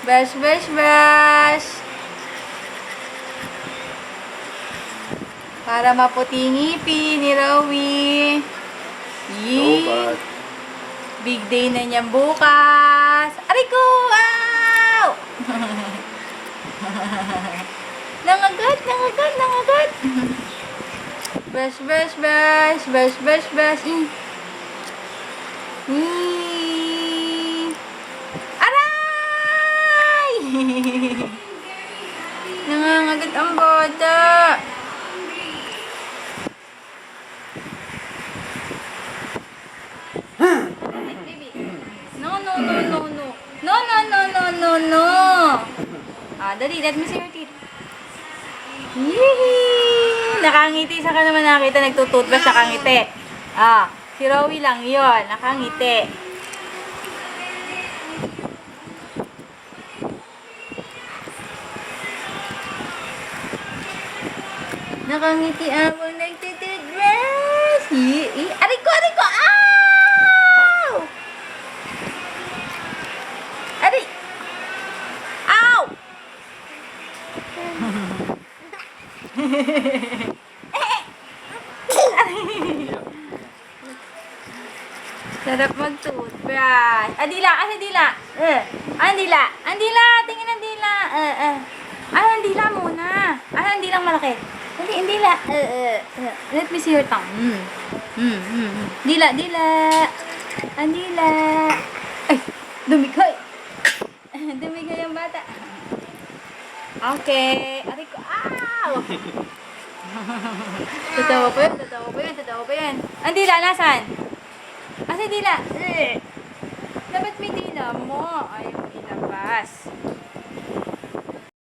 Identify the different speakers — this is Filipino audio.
Speaker 1: Brush, brush, brush. Para maputi ngipin ni Rowie.
Speaker 2: Robot.
Speaker 1: Big day na niyan bukas. Aray ko! Ow! Nangagat, nangagat, nangagat. Brush, brush, brush. Brush, brush, brush. Aray! Nangangagat ang bata. No, no, no, no, no. No, no, no, no, no, no. Dali, let me see your teeth. Yee! Nakangiti. Saan ka naman nakita nagtututbrush, nakangiti? Si Rowie lang yon, nakangiti. Nakangiti habang nagtututbrush. Aray ko, aray ko! Ow! Aray! Ow! Sarap mag-toothbrush. Dila, dila. Dila. Dila, tingin ang dila. Ang dila muna. Ang dilang malaki. Ang dila. Let me see your tongue. Dila, dila. Ang dila. Ay, dumikoy. Dumikoy ang bata. Okay. Aray ko. Ow! Tatawa pa yun, tatawa pa yun, tatawa pa yun. Ang dila, nasan? Asa dila? Dapat may dila mo. Ayaw ilabas.